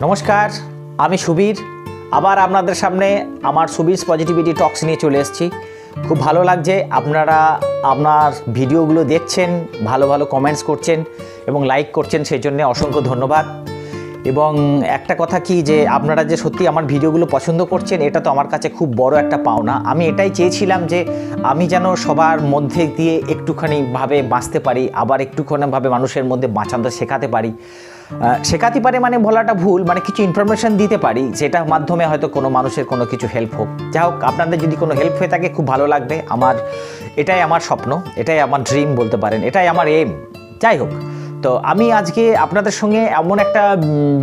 নমস্কার, আমি সুবীর। আবার আপনাদের সামনে আমার সুবিরস পজিটিভিটি টক্স নিয়ে চলে এসেছি। খুব ভালো লাগছে আপনারা আপনার ভিডিওগুলো দেখছেন, ভালো ভালো কমেন্টস করছেন এবং লাইক করছেন, সেই জন্য অসংখ্য ধন্যবাদ। এবং একটা কথা কি, যে আপনারা যে সত্যি আমার ভিডিওগুলো পছন্দ করছেন, এটা তো আমার কাছে খুব বড় একটা পাওনা। আমি এটাই চেয়েছিলাম যে আমি যেন সবার মধ্যে দিয়ে একটুখানি ভাবে বাঁচতে পারি, আবার একটুখানিভাবে মানুষের মধ্যে বাঁচাতে শেখাতে পারি। মানে বলাটা ভুল, মানে কিছু ইনফরমেশান দিতে পারি, যেটার মাধ্যমে হয়তো কোনো মানুষের কোনো কিছু হেল্প হোক। যাই হোক, আপনাদের যদি কোনো হেল্প হয়ে থাকে খুব ভালো লাগবে। এটাই আমার স্বপ্ন, এটাই আমার ড্রিম বলতে পারেন, এটাই আমার এম। যাই হোক, তো আমি আজকে আপনাদের সঙ্গে এমন একটা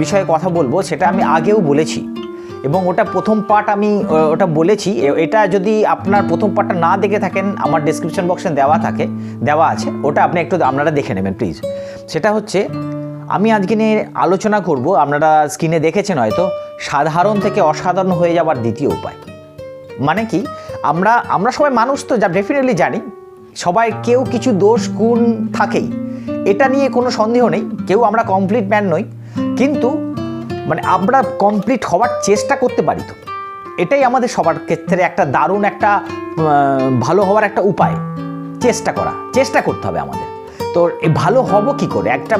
বিষয়ে কথা বলবো, সেটা আমি আগেও বলেছি এবং ওটা প্রথম পার্ট আমি ওটা বলেছি। এটা যদি আপনার প্রথম পার্টটা না দেখে থাকেন, আমার ডেসক্রিপশন বক্সে দেওয়া আছে, ওটা আপনি একটু আপনারা দেখে নেবেন প্লিজ। সেটা হচ্ছে, আমি আজকে নিয়ে আলোচনা করব, আপনারা স্ক্রিনে দেখেছেন হয়তো, সাধারণ থেকে অসাধারণ হয়ে যাওয়ার দ্বিতীয় উপায়। মানে কি, আমরা সবাই মানুষ, তো যা ডেফিনেটলি জানি সবাই কেউ কিছু দোষ গুণ থাকেই, এটা নিয়ে কোনো সন্দেহ নেই। কেউ আমরা কমপ্লিট ম্যান নই, কিন্তু মানে আমরা কমপ্লিট হওয়ার চেষ্টা করতে পারি। তো এটাই আমাদের সবার ক্ষেত্রে একটা দারুণ একটা ভালো হওয়ার একটা উপায়। চেষ্টা করতে হবে আমাদের। তো ভালো হব কি করে, একটা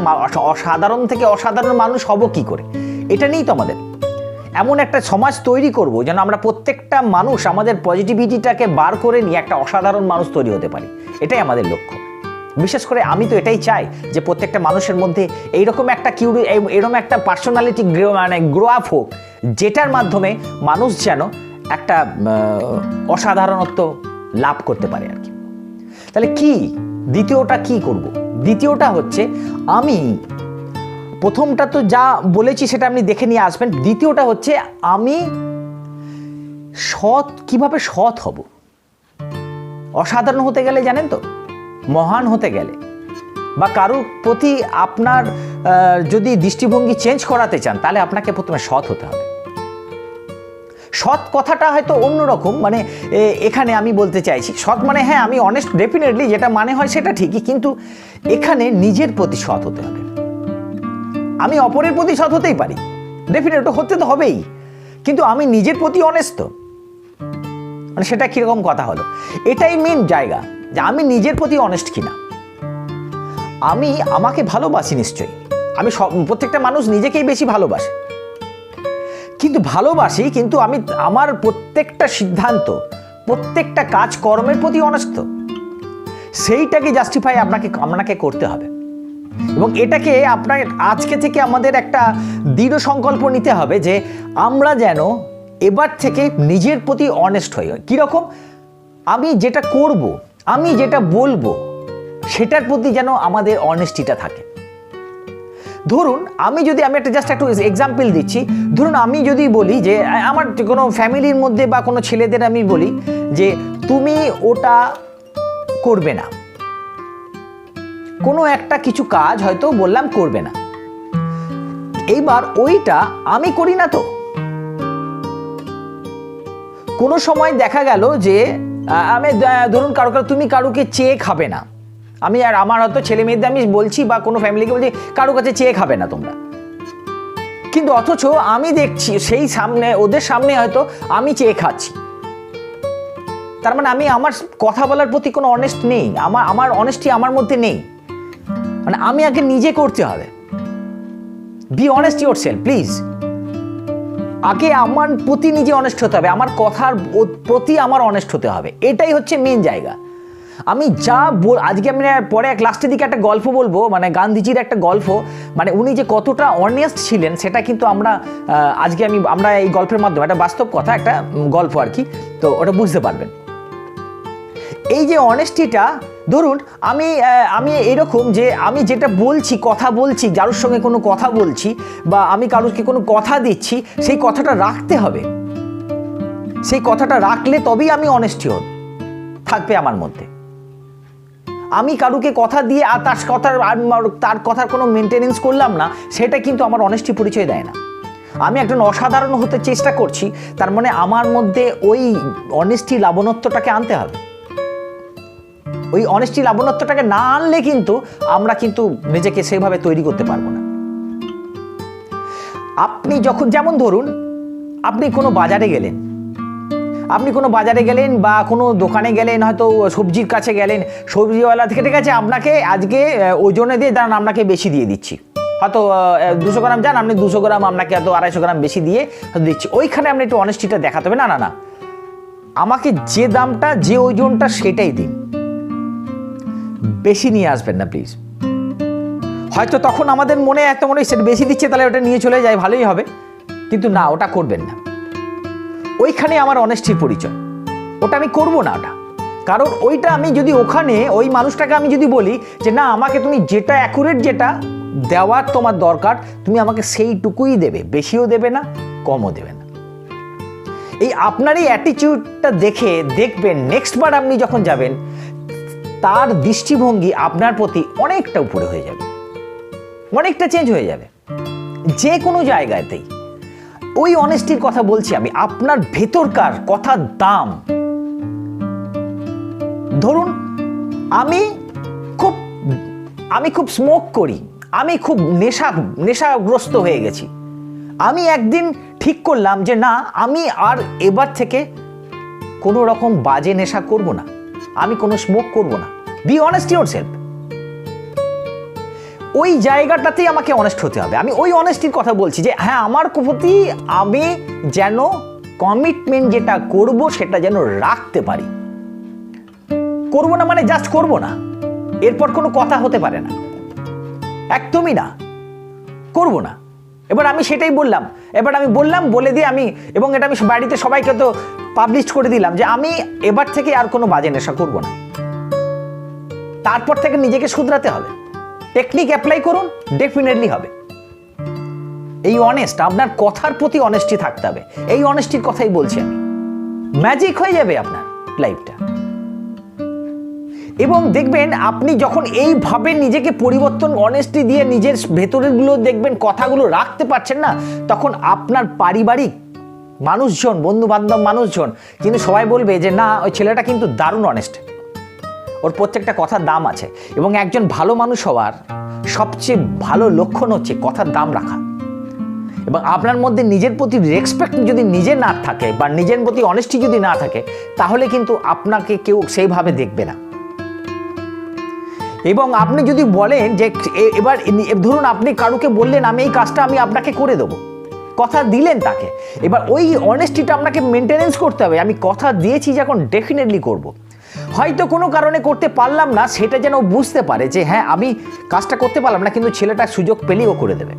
অসাধারণ থেকে অসাধারণ মানুষ হব কি করে, এটা নিয়েই তো আমাদের এমন একটা সমাজ তৈরি করব যেন আমরা প্রত্যেকটা মানুষ আমাদের পজিটিভিটিটাকে বার করে নিয়ে একটা অসাধারণ মানুষ তৈরি হতে পারি। এটাই আমাদের লক্ষ্য। বিশেষ করে আমি তো এটাই চাই যে প্রত্যেকটা মানুষের মধ্যে এরকম একটা পার্সোনালিটি গ্রো আপ হোক, যেটার মাধ্যমে মানুষ যেন একটা অসাধারণত্ব লাভ করতে পারে আর কি। তাহলে দ্বিতীয়টা কি করব? দ্বিতীয়টা হচ্ছে, আমি প্রথমটা তো যা বলেছি সেটা আপনি দেখে নিয়ে আসবেন। দ্বিতীয়টা হচ্ছে, আমি কিভাবে সৎ হব। অসাধারণ হতে গেলে, জানেন তো, মহান হতে গেলে বা কারোর প্রতি আপনার যদি দৃষ্টিভঙ্গি চেঞ্জ করাতে চান, তাহলে আপনাকে প্রথমে সৎ হতে হবে। সৎ কথাটা হয়তো অন্যরকম, মানে এখানে আমি বলতে চাইছি সৎ মানে, হ্যাঁ আমি অনেস্ট, ডেফিনেটলি যেটা মানে হয় সেটা ঠিকই, কিন্তু এখানে নিজের প্রতি সৎ হতে হবে। আমি অপরের প্রতি সৎ হতেই পারি, ডেফিনেট হতে তো হবেই, কিন্তু আমি নিজের প্রতি অনেস্ট, মানে সেটা কিরকম কথা হলো। এটাই মেন জায়গা, যে আমি নিজের প্রতি অনেস্ট কিনা। আমি আমাকে ভালোবাসি নিশ্চয়ই, প্রত্যেকটা মানুষ নিজেকেই বেশি ভালোবাসে, কিন্তু আমি আমার প্রত্যেকটা সিদ্ধান্ত, প্রত্যেকটা কাজ কর্মের প্রতি অনেস্ট, সেইটাকে জাস্টিফাই আপনাকে করতে হবে। এবং এটাকে আপনার আজকে থেকে আমাদের একটা দৃঢ় সংকল্প নিতে হবে যে আমরা যেন এবার থেকে নিজের প্রতি অনেস্ট হই। কীরকম? আমি যেটা করব, আমি যেটা বলবো, সেটার প্রতি যেন আমাদের অনেস্টিটা থাকে। ধরুন আমি একটা এক্সাম্পল দিচ্ছি। ধরুন আমি যদি বলি যে আমার কোনো ফ্যামিলির মধ্যে বা কোনো ছেলেদের আমি বলি যে তুমি ওটা করবে না, কোনো একটা কিছু কাজ হয়তো বললাম করবে না, এইবার ওইটা আমি করি না। তো কোনো সময় দেখা গেল যে আমি ধরুন তুমি কারুকে চেয়ে খাবে না, আমার হয়তো ছেলে মেয়েদের আমি বলছি বা কোনো ফ্যামিলিকে বলছি কারো কাছে চেয়ে খাবে না তোমরা, কিন্তু অথচ আমি দেখছি ওদের সামনে হয়তো আমি চেয়ে খাচ্ছি। তার মানে আমি আমার কথা বলার প্রতি কোনো অনেস্ট নেই, আমার অনেস্টি আমার মধ্যে নেই। মানে আমি আগে নিজে করতে হবে। Be honest yourself please. আগে আমার প্রতি নিজে অনেস্ট হতে হবে, আমার কথার প্রতি আমার অনেস্ট হতে হবে। এটাই হচ্ছে মেন জায়গা। আমি আজকে আমি পরে লাস্টের দিকে একটা গল্প বলবো, মানে গান্ধীজির একটা গল্প, মানে উনি যে কতটা অনেস্ট ছিলেন সেটা কিন্তু আমরা এই গল্পের মাধ্যমে, একটা বাস্তব কথা, একটা গল্প আর কি, তো ওটা বুঝতে পারবেন। এই যে অনেস্টিটা, ধরুন আমি এরকম যে আমি যেটা বলছি, কথা বলছি, যার সঙ্গে কোনো কথা বলছি বা আমি কারোকে কোনো কথা দিচ্ছি, সেই কথাটা রাখতে হবে। সেই কথাটা রাখলে তবেই আমি অনেস্টি থাকবে আমার মধ্যে। আমি কারুকে কথা দিয়ে আর তার কথার কোনো মেনটেনেন্স করলাম না, সেটা কিন্তু আমার অনেস্টি পরিচয় দেয় না। আমি একজন অসাধারণ হতে চেষ্টা করছি, তার মানে আমার মধ্যে ওই অনেস্টি লাবণ্যটাকে আনতে হবে। ওই অনেস্টি লাবণ্যটাকে না আনলে কিন্তু আমরা নিজেকে সেভাবে তৈরি করতে পারবো না। আপনি যখন, যেমন ধরুন আপনি কোনো বাজারে গেলেন, বা কোনো দোকানে গেলেন, হয়তো সবজির কাছে গেলেন, সবজিওয়ালা থেকে ঠিক আছে আপনাকে আজকে ওজনে দিয়ে দাঁড়ান আপনাকে বেশি দিয়ে দিচ্ছি, হয়তো 200 গ্রাম যান, আপনি 200 গ্রাম আপনাকে হয়তো 250 গ্রাম বেশি দিয়ে দিচ্ছি। ওইখানে আপনি একটু অনেস্টিটা দেখাতে হবে, না আমাকে যে দামটা যে ওজনটা সেটাই দিন, বেশি নিয়ে আসবেন না প্লিজ। হয়তো তখন আমাদের মনে সেটা বেশি দিচ্ছে, তাহলে ওটা নিয়ে চলে যায়, ভালোই হবে, কিন্তু না, ওটা করবেন না। ওইখানে আমার অনেস্টির পরিচয়, ওটা আমি করবো না ওটা। কারণ ওইটা আমি যদি ওখানে ওই মানুষটাকে আমি যদি বলি যে না আমাকে তুমি যেটা অ্যাকুরেট, যেটা দেওয়ার তোমার দরকার তুমি আমাকে সেইটুকুই দেবে, বেশিও দেবে না, কমও দেবে না। এই আপনার এই অ্যাটিটিউডটা দেখে দেখবেন নেক্সট বার আপনি যখন যাবেন তার দৃষ্টিভঙ্গি আপনার প্রতি অনেকটা উপরে হয়ে যাবে, অনেকটা চেঞ্জ হয়ে যাবে যে কোনো জায়গাতেই। ওই অনেস্টির কথা বলছি আমি, আপনার ভেতরকার কথার দাম। ধরুন আমি খুব স্মোক করি, আমি খুব নেশাগ্রস্ত হয়ে গেছি। আমি একদিন ঠিক করলাম যে না, আমি আর এবার থেকে কোনো রকম বাজে নেশা করব না, আমি কোনো স্মোক করব না। Be honest yourself. ওই জায়গাটাতেই আমাকে অনেস্ট হতে হবে। আমি ওই অনেস্টির কথা বলছি যে হ্যাঁ, আমার প্রতি আমি যেন কমিটমেন্ট যেটা করব সেটা যেন রাখতে পারি। করব না মানে জাস্ট করব না, এরপর কোনো কথা হতে পারে না, একদমই না, করব না। এবার আমি সেটাই বললাম, বলে দিয়ে আমি, এবং এটা আমি বাড়িতে সবাইকে তো পাবলিশ করে দিলাম যে আমি এবার থেকে আর কোনো বাজে নেশা করব না। তারপর থেকে নিজেকে শুধরাতে হবে, টেকনিক অ্যাপ্লাই করুন, ডেফিনেটলি হবে। এই অনেস্ট, আপনার কথার প্রতি অনেস্টি থাকতে হবে। এই অনেস্টির কথাই বলছি আমি, ম্যাজিক হয়ে যাবে আপনার লাইফটা। এবং দেখবেন আপনি যখন এইভাবে নিজেকে পরিবর্তন, অনেস্টি দিয়ে নিজের ভেতরের গুলো দেখবেন কথাগুলো রাখতে পারছেন না, তখন আপনার পারিবারিক মানুষজন, বন্ধু বান্ধব মানুষজন কিন্তু সবাই বলবে যে না, ওই ছেলেটা কিন্তু দারুণ অনেস্ট, ওর প্রত্যেকটা কথার দাম আছে। এবং একজন ভালো মানুষ হওয়ার সবচেয়ে ভালো লক্ষণ হচ্ছে কথার দাম রাখা। এবং আপনার মধ্যে নিজের প্রতি রেসপেক্ট যদি নিজে না থাকে, বা নিজের প্রতি অনেস্টি যদি না থাকে, তাহলে কিন্তু আপনাকে কেউ সেইভাবে দেখবে না। এবং আপনি যদি বলেন যে এবার ধরুন আপনি কারুকে বললেন আমি এই কাজটা আমি আপনাকে করে দেবো, কথা দিলেন তাকে, এবার ওই অনেস্টিটা আপনাকে মেনটেনেন্স করতে হবে। আমি কথা দিয়েছি যখন ডেফিনেটলি করব। হয়তো কোনো কারণে করতে পারলাম না, সেটা যেন বুঝতে পারে যে হ্যাঁ আমি কাজটা করতে পারলাম না, কিন্তু ছেলেটা সুযোগ পেলেই ও করে দেবে।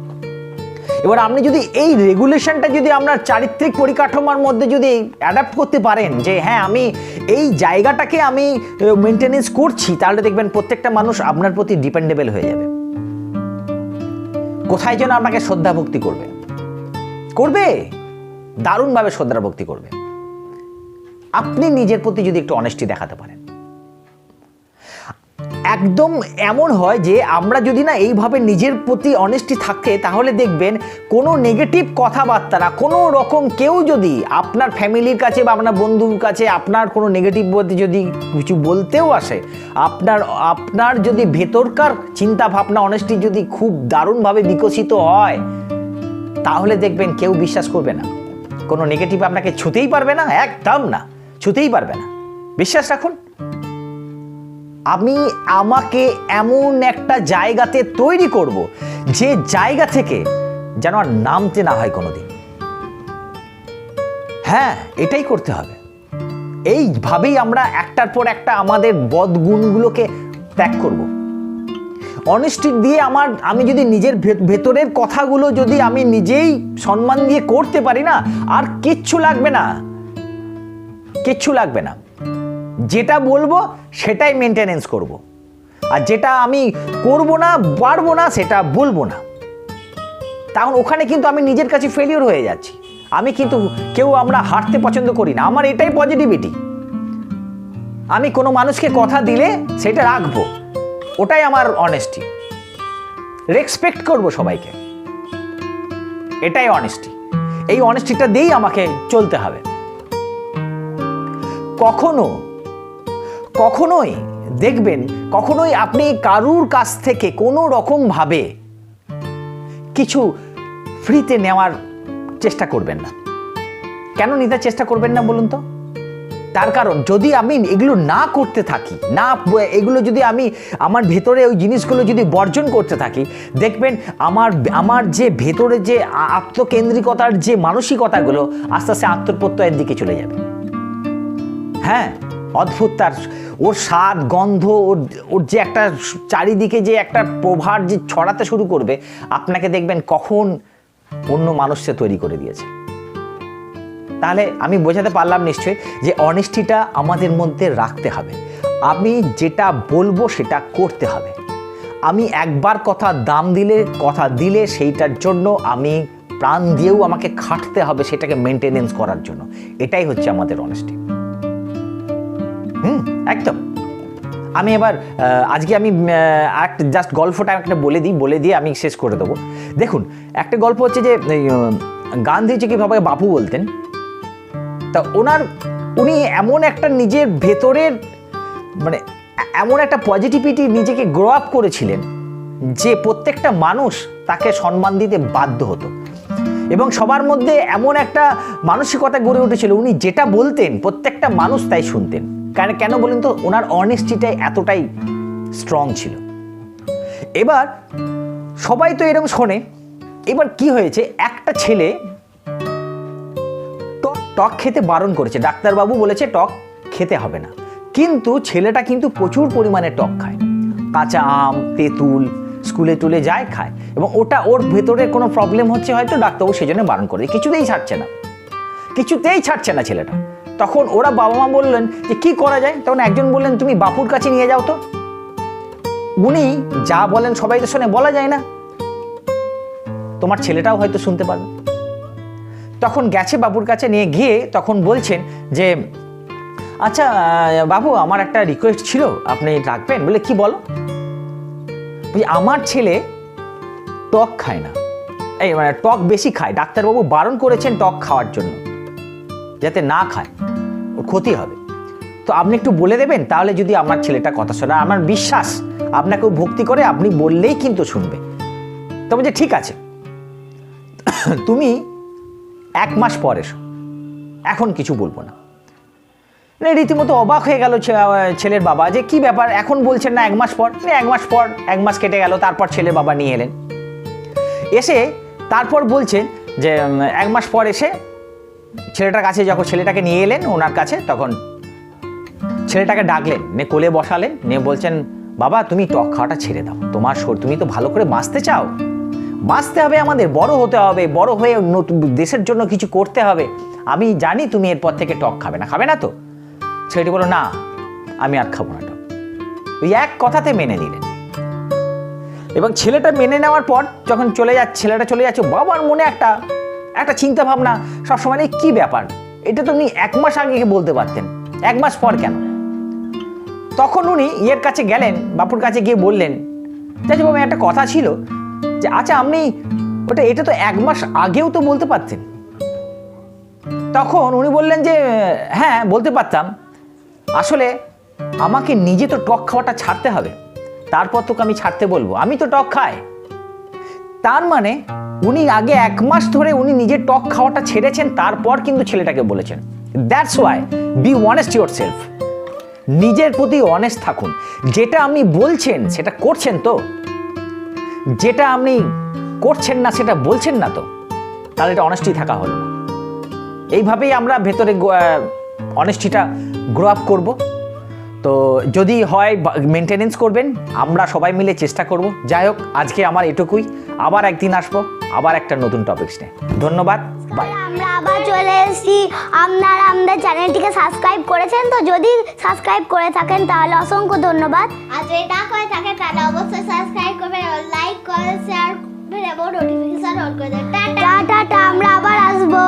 এবার আপনি যদি এই রেগুলেশনটা যদি আপনার চারিত্রিক পরিকাঠামোর মধ্যে যদি অ্যাডাপ্ট করতে পারেন যে হ্যাঁ আমি এই জায়গাটাকে আমি মেনটেনেন্স করছি, তাহলে দেখবেন প্রত্যেকটা মানুষ আপনার প্রতি ডিপেন্ডেবল হয়ে যাবে। কোথায় যেন আপনাকে শ্রদ্ধা ভক্তি করবে, দারুণভাবে শ্রদ্ধা ভক্তি করবে, আপনি নিজের প্রতি যদি একটু অনেস্টি দেখাতে পারেন। একদম এমন হয় যে আমরা যদি না এইভাবে নিজের প্রতি অনেস্টি থাকে, তাহলে দেখবেন কোনো নেগেটিভ কথাবার্তা, কোনো রকম কেউ যদি আপনার ফ্যামিলির কাছে বা আপনার বন্ধুর কাছে আপনার কোনো নেগেটিভ বলতে যদি কিছু বলতেও আসে, আপনার যদি ভেতরকার চিন্তা ভাবনা অনেস্টি যদি খুব দারুণভাবে বিকশিত হয়, তাহলে দেখবেন কেউ বিশ্বাস করবে না, কোনো নেগেটিভ আপনাকে ছুঁতেই পারবে না, একদম না, ছুঁতেই পারবে না। বিশ্বাস রাখুন, আমাকে এমন একটা জায়গাতে তৈরি করব যে জায়গা থেকে যেন আর নামতে না হয় কোনোদিন। হ্যাঁ, এটাই করতে হবে। এইভাবেই আমরা একটার পর একটা আমাদের বদগুণগুলোকে ত্যাগ করব। অনেস্টি দিয়ে আমি যদি নিজের ভেতরের কথাগুলো যদি আমি নিজেই সম্মান দিয়ে করতে পারি না, আর কিচ্ছু লাগবে না, কিচ্ছু লাগবে না। যেটা বলবো সেটাই মেনটেনেন্স করব, আর যেটা আমি করব না, পারবো না, সেটা বলবো না। তখন ওখানে কিন্তু আমি নিজের কাছে ফেলিওর হয়ে যাচ্ছি। আমি কিন্তু আমরা হারতে পছন্দ করি না, আমার এটাই পজিটিভিটি। আমি কোনো মানুষকে কথা দিলে সেটা রাখবো, ওটাই আমার অনেস্টি। রেসপেক্ট করব সবাইকে, এটাই অনেস্টি। এই অনেস্টিটা দিয়েই আমাকে চলতে হবে। কখনোই দেখবেন, কখনোই আপনি কারুর কাছ থেকে কোনো রকম ভাবে কিছু ফ্রিতে নেওয়ার চেষ্টা করবেন না। কেন নিতে চেষ্টা করবেন না বলুন তো? তার কারণ যদি আমি এগুলো না করতে থাকি, না এগুলো যদি আমি আমার ভেতরে ওই জিনিসগুলো যদি বর্জন করতে থাকি, দেখবেন আমার যে ভেতরে যে আত্মকেন্দ্রিকতার যে মানসিকতাগুলো আস্তে আস্তে আত্মপ্রত্যয়ের দিকে চলে যাবে। হ্যাঁ, অদ্ভুত তার ওর স্বাদ গন্ধ, ওর যে একটা চারিদিকে যে একটা প্রভাব যে ছড়াতে শুরু করবে, আপনাকে দেখবেন কখন অন্য মানুষকে তৈরি করে দিয়েছে। তাহলে আমি বোঝাতে পারলাম নিশ্চয়ই যে অনেস্টিটা আমাদের মধ্যে রাখতে হবে। আমি যেটা বলবো সেটা করতে হবে। আমি একবার কথা দিলে সেইটার জন্য আমি প্রাণ দিয়েও আমাকে খাটতে হবে সেটাকে মেনটেনেন্স করার জন্য। এটাই হচ্ছে আমাদের অনেস্টি। একদম। আমি এবার আজকে আমি একটা জাস্ট গল্পটা একটা বলে দিয়ে আমি শেষ করে দেবো। দেখুন, একটা গল্প হচ্ছে যে গান্ধীজিকে ভাবে বাপু বলতেন। তা উনি এমন একটা নিজের ভেতরের মানে এমন একটা পজিটিভিটি নিজেকে গ্রো আপ করেছিলেন যে প্রত্যেকটা মানুষ তাকে সম্মান দিতে বাধ্য হতো এবং সবার মধ্যে এমন একটা মানসিকতা গড়ে উঠেছিল, উনি যেটা বলতেন প্রত্যেকটা মানুষ তাই শুনতেন। কেন বলেন তো? ওনার অনেস্টিটাই এতটাই স্ট্রং ছিল। এবার সবাই তো এরকম শোনে। এবার কি হয়েছে, একটা ছেলে টক খেতে বারণ করেছে, ডাক্তারবাবু বলেছে টক খেতে হবে না, কিন্তু ছেলেটা কিন্তু প্রচুর পরিমাণে টক খায়। কাঁচা আম, তেঁতুল স্কুলে টুলে যায়, খায়, এবং ওর ভেতরে কোনো প্রবলেম হচ্ছে হয়তো, ডাক্তারবাবু সেই জন্য বারণ করে, কিছুতেই ছাড়ছে না ছেলেটা। তখন ওরা বাবা মা বললেন যে কি করা যায়? তখন একজন বললেন তুমি বাপুর কাছে নিয়ে যাও তো, উনি যা বলেন সবাই তো শোনে, বলা যায় না, তোমার ছেলেটাও হয়তো শুনতে পারবে। তখন গেছে বাবুর কাছে, নিয়ে গিয়ে তখন বলছেন যে আচ্ছা বাবু, আমার একটা রিকোয়েস্ট ছিল, আপনি রাখবেন? বলে কি বলো? আমার ছেলে টক খায় না, মানে টক বেশি খায়, ডাক্তারবাবু বারণ করেছেন টক খাওয়ার জন্য, যাতে না খায়, ওর ক্ষতি হবে। তো আপনি একটু বলে দেবেন, তাহলে যদি আমার ছেলেটা কথা শোনে, আমার বিশ্বাস আপনাকেও ভক্তি করে, আপনি বললেই কিন্তু শুনবে। তো বলছে ঠিক আছে, তুমি 1 মাস পর এসো, এখন কিছু বলবো না। রীতিমতো অবাক হয়ে গেল ছেলের বাবা, যে কি ব্যাপার, এখন বলছেন না 1 মাস পর? 1 মাস কেটে গেল। তারপর ছেলের বাবা নিয়ে এলেন, এসে তারপর বলছেন যে 1 মাস পর এসে ছেলেটার কাছে, যখন ছেলেটাকে নিয়ে এলেন ওনার কাছে, তখন ছেলেটাকে ডাকলেন, নিয়ে কোলে বসালেন, নিয়ে বলছেন বাবা তুমি টক খাওয়াটা ছেড়ে দাও, তুমি তো ভালো করে বাঁচতে চাও, বাঁচতে হবে, আমাদের বড় হতে হবে, বড় হয়ে দেশের জন্য কিছু করতে হবে, আমি জানি তুমি এরপর থেকে টক খাবে না তো? ছেলেটি বলল না, আমি আর খাবো না টক। ওই এক কথাতে মেনে নিলেন। এবং ছেলেটা মেনে নেওয়ার পর যখন ছেলেটা চলে যাচ্ছে, বাবার মনে একটা চিন্তা ভাবনা সবসময়, কি ব্যাপার, এটা তো উনি 1 মাস আগে বলতে পারতেন, 1 মাস পর কেন? তখন উনি ইয়ের কাছে গেলেন, বাপুর কাছে গিয়ে বললেন চাচা বাবা, একটা কথা ছিল যে আচ্ছা আপনি এটা তো 1 মাস আগেও তো বলতে পারতেন। তখন উনি বললেন যে হ্যাঁ বলতে পারতাম, আসলে আমাকে নিজে তো টক খাওয়াটা ছাড়তে হবে, তারপর তোকে আমি ছাড়তে বলবো, আমি তো টক খাই। তার মানে উনি আগে 1 মাস ধরে উনি নিজের টক খাওয়াটা ছেড়েছেন, তারপর কিন্তু ছেলেটাকে বলেছেন। That's why be honest yourself, নিজের প্রতি অনেস্ট থাকুন। যেটা আপনি বলছেন সেটা করছেন তো, যেটা আপনি করছেন না সেটা বলছেন না তো, তাহলে এটা অনেস্টি থাকা হলো না। এইভাবেই আমরা ভেতরে অনেস্টিটা গ্রো আপ করবো। তো যদি হয় মেনটেনেন্স করবেন, আমরা সবাই মিলে চেষ্টা করব। যাই হোক, আজকে আমার এটুকুই, আবার একদিন আসবো আবার একটা নতুন টপিকস নিয়ে। ধন্যবাদ, বাই। আমরা আবার চলে এসেছি। আপনারা আমাদের চ্যানেলটিকে সাবস্ক্রাইব করেছেন তো? যদি সাবস্ক্রাইব করে থাকেন তাহলে অসংখ্য ধন্যবাদ। আর যদি না করে থাকেন তাহলে অবশ্যই সাবস্ক্রাইব করবেন, লাইক করবেন, শেয়ার করবেন এবং নোটিফিকেশন অন করে দেবেন। টাটা। টাটা, আমরা আবার আসবো।